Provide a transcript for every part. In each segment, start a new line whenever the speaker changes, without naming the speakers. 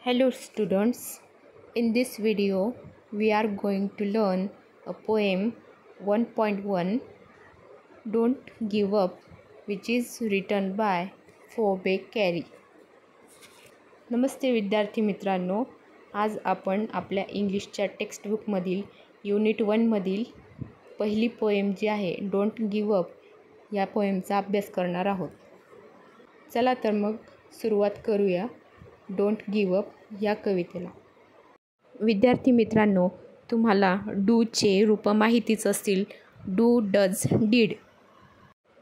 Hello students, in this video we are going to learn a poem 1.1 Don't Give Up, which is written by Phoebe Carey. नमस्ते विद्यार्थी मित्रांनो, आज आपण आपल्या इंग्लिशच्या टेक्स्टबुकमधील unit 1 मधील पहिली poem जी आहे डोंट गिव अप या पोएमचा अभ्यास करणार आहोत. चला तर मग सुरुवात करूया डोंट गिव अप या कवितेला. विद्यार्थी मित्रांनो, तुम्हाला डूचे रूप माहितीच असतील. Do, does, did.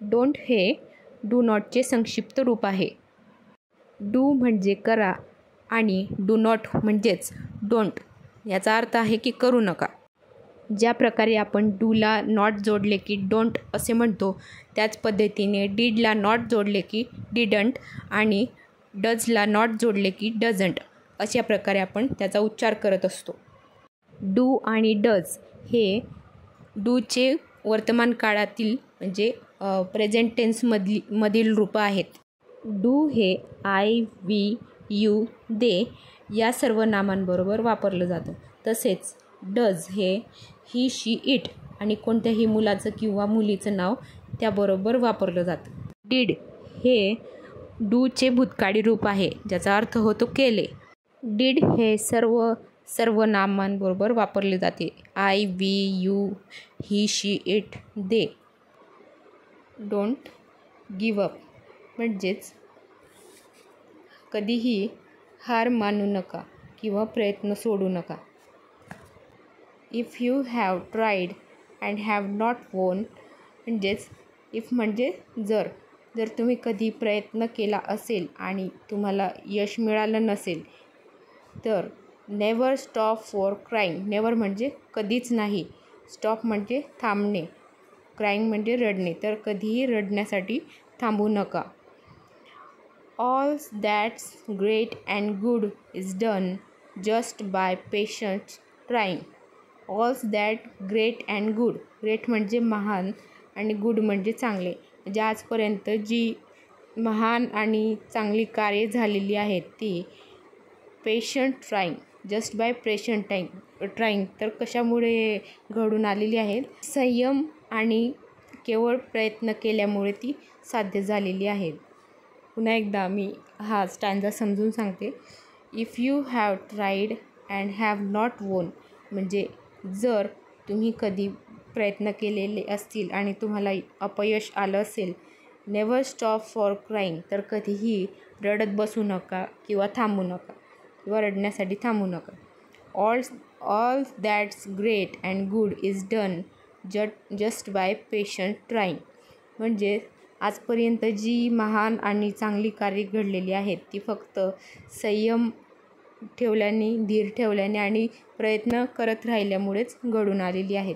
डोंट हे डू नॉटचे संक्षिप्त रूप आहे. डू म्हणजे करा आणि डू नॉट म्हणजेच डोंट याचा अर्थ आहे की करू नका. ज्या प्रकारे आपण डूला नॉट जोडले की डोंट असे म्हणतो, त्याच पद्धतीने डीडला नॉट जोडले की डिडंट आणि डजला नॉट जोडले की डझंट अशा प्रकारे आपण त्याचा उच्चार करत असतो. डू आणि डज हे डूचे वर्तमान काळातील म्हणजे प्रेझेंट टेन्समधील रूपं आहेत. डू हे आय, वी, यू, दे या सर्व नामांबरोबर वापरलं जातं. तसेच डज हे ही, शी, इट आणि कोणत्याही मुलाचं किंवा मुलीचं नाव त्याबरोबर वापरलं जातं. डीड हे डूचे भूतकाळी रूप आहे, ज्याचा अर्थ होतो केले. डीड हे सर्व नामांबरोबर वापरले जाते. I, we, you, he, she, it, they. Don't give up म्हणजेच कधीही हार मानू नका किंवा प्रयत्न सोडू नका. If you have tried and have not वोन म्हणजेच इफ म्हणजे जर तुम्ही कधी प्रयत्न केला असेल आणि तुम्हाला यश मिळालं नसेल तर never stop for crying. Never म्हणजे कधीच नाही, स्टॉप म्हणजे थांबणे, क्राईंग म्हणजे रडणे, तर कधीही रडण्यासाठी थांबू नका. All that's great and good is done just by patient trying. All that great and good. Great म्हणजे महान आणि गुड म्हणजे चांगले. म्हणजे आजपर्यंत जी महान आणि चांगली कार्ये झालेली आहेत ती patient trying, just by patient trying तर कशामुळे घडून आलेली आहेत? संयम आणि केवळ प्रयत्न केल्यामुळे ती साध्य झालेली आहेत. पुन्हा एकदा मी हा स्टॅन्झा समजून सांगते. If you have tried and have not वोन म्हणजे जर तुम्ही कधी प्रयत्न केलेले असतील आणि तुम्हाला अपयश आलं असेल. नेवर स्टॉप फॉर क्राईंग तर कधीही रडत बसू नका किंवा थांबू नका किंवा रडण्यासाठी थांबू नका. All that's great and good is done just by patient trying म्हणजे आजपर्यंत जी महान आणि चांगली कार्य घडलेली आहेत ती फक्त संयम ठेवल्याने, धीर ठेवल्याने आणि प्रयत्न करत राहिल्यामुळेच घडून आलेली आहेत.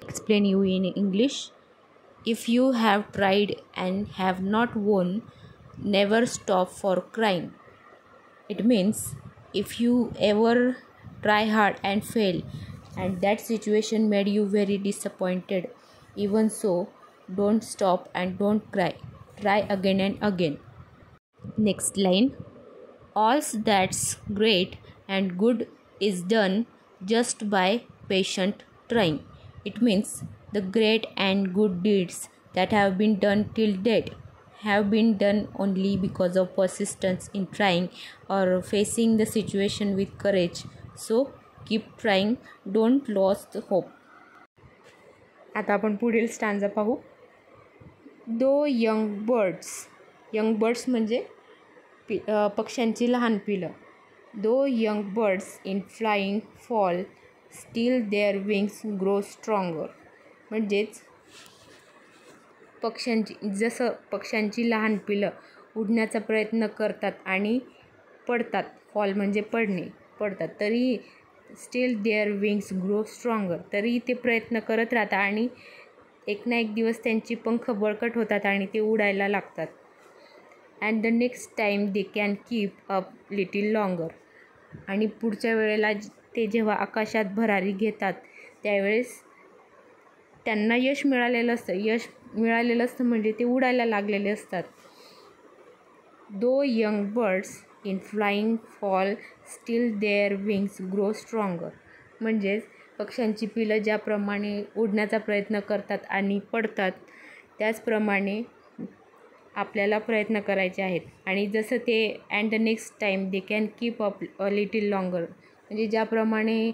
Explain you in English. If you have tried and have not won, never stop for crying. It means if you ever try hard and fail and that situation made you very disappointed, even so don't stop and don't cry. Try again and again. Next line. All that's great and good is done just by patient trying. It means the great and good deeds that have been done till date have been done only because of persistence in trying or facing the situation with courage. So keep trying, don't lose hope. आता आपण पुढील स्टॅन्झा पाहू. दो young birds म्हणजे पक्ष्यांची लहान पिलं. Though young birds in flying fall still their wings grow stronger म्हणजेच जसं पक्ष्यांची लहान पिलं उडण्याचा प्रयत्न करतात आणि पडतात, फॉल म्हणजे पडतात, तरी steel their wings grow stronger तरी ते प्रयत्न करत राहतात आणि एक ना एक दिवस त्यांची पंख बळकट होतात आणि ते उडायला लागतात. And the next time they can keep up little longer आणि पुढच्या वेळेला ते जेव्हा आकाशात भरारी घेतात त्यावेळेस त्यांना यश मिळालेलं असतं म्हणजे ते उडायला लागलेले असतात. Though young birds in flying fall still their wings grow stronger. म्हणजेच पक्ष्यांची पिलं ज्याप्रमाणे उडण्याचा प्रयत्न करतात आणि पडतात, त्याचप्रमाणे आपल्याला प्रयत्न करायचे आहेत. आणि जसं ते and the next time they can keep up a little longer, म्हणजे ज्याप्रमाणे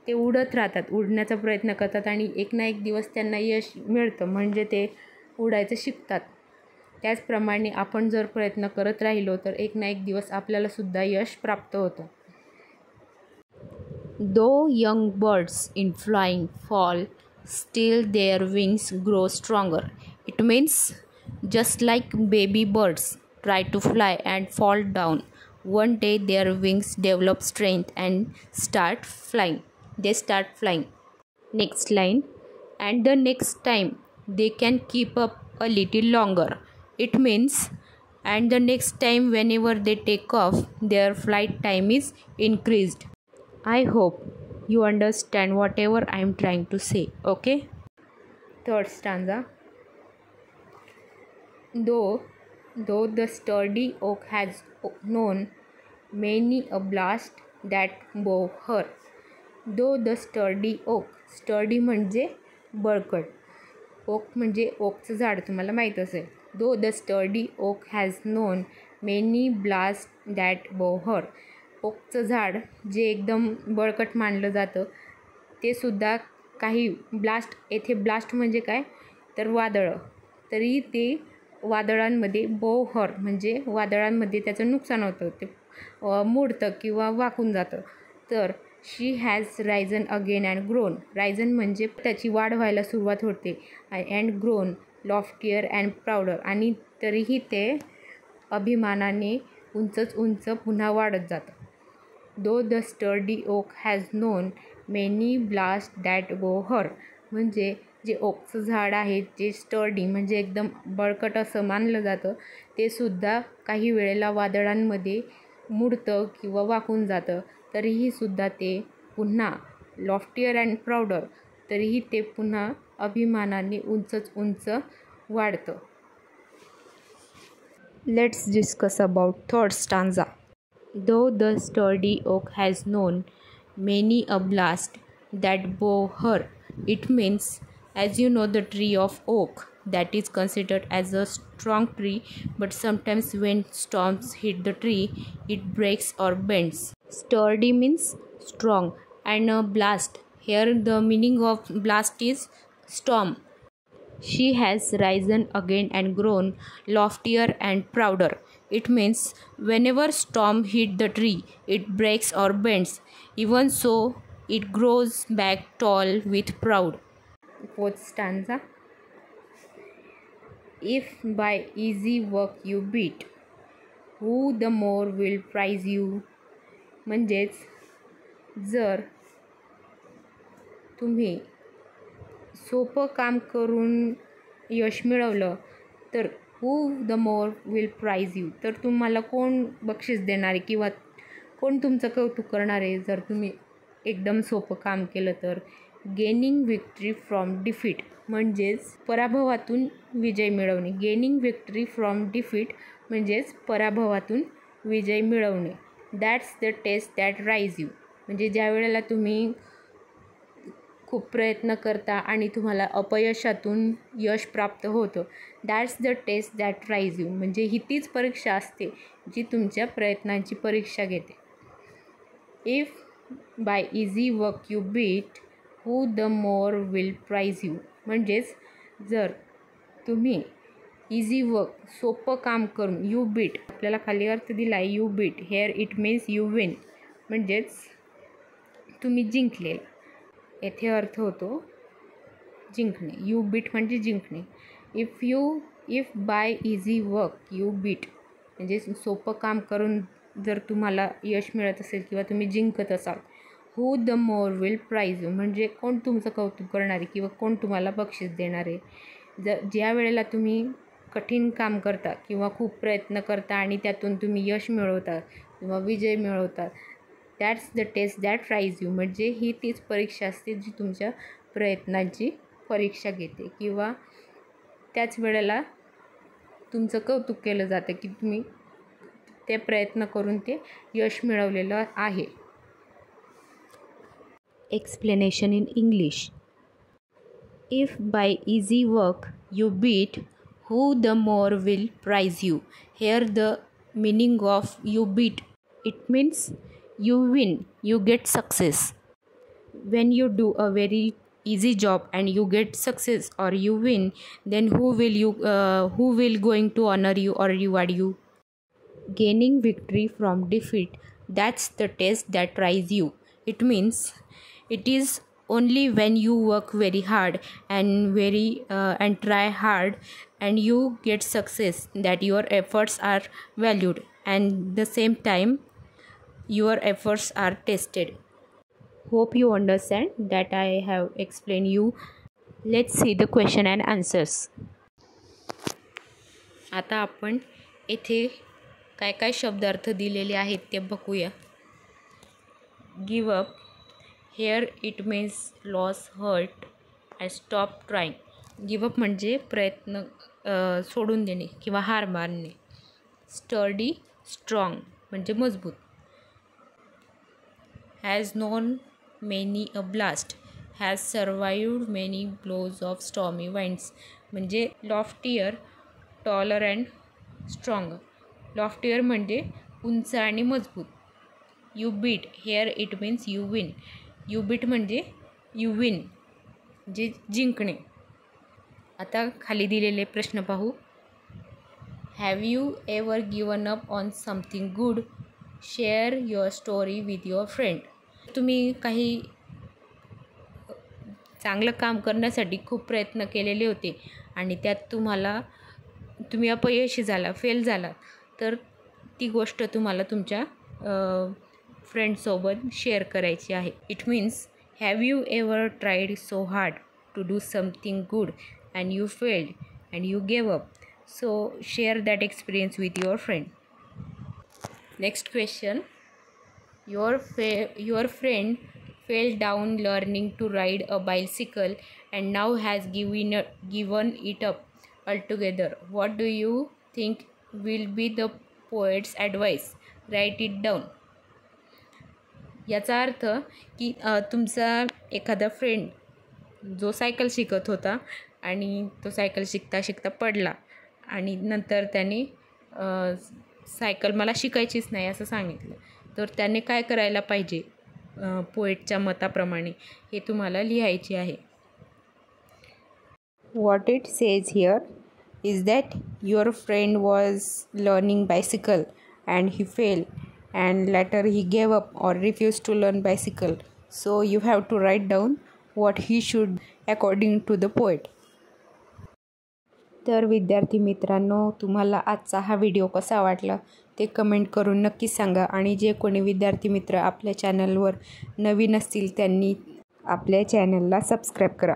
ते उडत राहतात, उडण्याचा प्रयत्न करतात आणि एक ना एक दिवस त्यांना यश मिळतं, म्हणजे ते उडायचं शिकतात. त्याचप्रमाणे आपण जर प्रयत्न करत राहिलो तर एक ना एक दिवस आपल्यालासुद्धा यश प्राप्त होतं. Though young birds in flying fall, still their wings grow stronger. It means just like baby birds try to fly and fall down, one day their wings develop strength and start flying. They start flying. Next line, and the next time they can keep up a little longer. It means and the next time whenever they take off, their flight time is increased. I hope you understand whatever I am trying to say. Okay? Third stanza. Though the sturdy oak has known many a blast that bore her. Though the sturdy oak, sturdy म्हणजे बळकट, okay म्हणजे ओकचं झाड, तुम्हाला माहीत असेल. Though the sturdy oak has known many blasts that bore her. ओकचं झाड जे एकदम बळकट मानलं जातं, ते सुद्धा काही ब्लास्ट, येथे ब्लास्ट म्हणजे काय तर वादळं, तरी ते वादळांमध्ये बोहर म्हणजे वादळांमध्ये त्याचं नुकसान होतं, ते मोडतं किंवा वाकून जातं. तर she has risen again and grown. Risen म्हणजे त्याची वाढ व्हायला सुरुवात होते, and grown loftier and prouder, आणि तरीही ते अभिमानाने उंचच उंच पुन्हा वाढत जातं. Though the sturdy oak has known many blasts that bore her, म्हणजे जे ओकचं झाड आहे, जे स्टर्डी म्हणजे एकदम बळकट असं मानलं जातं, ते सुद्धा काही वेळेला वादळांमध्ये मुडतं किंवा वाकून जातं, तरीही सुद्धा ते पुन्हा लॉफ्टियर अँड प्राऊडर, तरीही ते पुन्हा अभिमानाने उंचच उंच वाढतं. Let's discuss about third stanza. Though the sturdy oak has known many a blast that bore her. It means, as you know, the tree of oak that is considered as a strong tree, but sometimes when storms hit the tree, it breaks or bends. Sturdy means strong, and a blast. Here the meaning of blast is storm. She has risen again and grown loftier and prouder. It means whenever storm hit the tree, it breaks or bends. Even so, it grows back tall with proud. Fourth stanza. If by easy work you beat, who the more will prize you? म्हणजेच जर तुम्ही सोपं काम करून यश मिळवलं तर who the more will price you, तर तुम्हाला कोण बक्षीस देणार आहे किंवा कोण तुमचं कौतुक करणार आहे जर तुम्ही एकदम सोपं काम केलं तर. गेनिंग विक्ट्री फ्रॉम डिफीट म्हणजेच पराभवातून विजय मिळवणे. गेनिंग विक्ट्री फ्रॉम डिफीट म्हणजेच पराभवातून विजय मिळवणे. That's the taste that rise you, म्हणजे ज्या वेळेला तुम्ही खूप प्रयत्न करता आणि तुम्हाला अपयशातून यश प्राप्त होतं, that's the taste that rise you, म्हणजे ही तीच परीक्षा असते जी तुमच्या प्रयत्नांची परीक्षा घेते. If bye easy work you bit, who the more will price you, म्हणजेच जर तुम्ही इझी वर्क सोपं काम करून यू बीट, आपल्याला खाली अर्थ दिला आहे you bit, hair it means you win, म्हणजेच तुम्ही जिंकलेला, येथे अर्थ होतो जिंकणे. यू बीट म्हणजे जिंकणे. If bye easy work you bit, म्हणजे सोपं काम करून जर तुम्हाला यश मिळत असेल किंवा तुम्ही जिंकत असाल. Who the more will price you, म्हणजे कोण तुमचं कौतुक करणारे किंवा कोण तुम्हाला बक्षीस देणारे. ज्या वेळेला तुम्ही कठीण काम करता किंवा खूप प्रयत्न करता आणि त्यातून तुम्ही यश मिळवता किंवा विजय मिळवता, that's the taste that rise you, म्हणजे ही तीच परीक्षा असते जी तुमच्या प्रयत्नांची परीक्षा घेते किंवा त्याच वेळेला तुमचं कौतुक केलं जातं की तुम्ही ते प्रयत्न करून ते यश मिळवलेलं आहे. Explanation in English. If by easy work you beat, who the more will prize you? Here the meaning of you beat, it means you win, you get success. When you do a very easy job and you get success or you win, then who will going to honor you or reward you? Gaining victory from defeat, that's the test that tries you. It means it is only when you work very hard and try hard and you get success that your efforts are valued, and the same time your efforts are tested. Hope you understand that I have explained you. Let's see the question and answers. आता आपण येथे काय काय शब्दार्थ दिलेले आहेत ते बघूया. Give up, hair it means loss, hurt and stop trying. Give up म्हणजे प्रयत्न सोडून देणे किंवा हार मानणे. स्टर्डी, स्ट्रॉंग म्हणजे मजबूत. Has non many a blast, has survived many blows of stormy winds म्हणजे loftier, taller and strong. Loftier म्हणजे उंच आणि मजबूत. You bit, hair it means you win. You bit म्हणजे यू विन म्हणजे जिंकणे. आता खाली दिलेले प्रश्न पाहू. Have you ever given up on something good? Share your story with your friend. तुम्ही काही चांगलं काम करण्यासाठी खूप प्रयत्न केलेले होते आणि त्यात तुम्ही अपयशी झाला, फेल झाला, तर ती गोष्ट तुम्हाला तुमच्या फ्रेंडसोबत शेअर करायची आहे. It means have you ever tried so hard to do something good and you failed and you gave up, so share that experience with your friend. Next question. Your friend fell down learning to ride a bicycle and now has given it up altogether. What do you think will be the poet's advice? Write it down. याचा अर्थ की तुमचा एखादा friend जो cycle शिकत होता आणि तो सायकल शिकता शिकता पडला आणि नंतर त्याने सायकल मला शिकायचीच नाही असं सांगितलं, तर त्याने काय करायला पाहिजे पोएटच्या मताप्रमाणे हे तुम्हाला लिहायचे आहे. What it says here is that your friend was learning bicycle and he fell and later he gave up or refused to learn bicycle. So you have to write down what he should according to the poet. तर विद्यार्थी मित्रांनो, तुम्हाला आजचा हा video कसा वाटला ते comment करून नक्की सांगा. आणि जे कोणी विद्यार्थी मित्र आपल्या चॅनलवर नवीन असतील त्यांनी आपल्या चॅनलला सबस्क्राईब करा.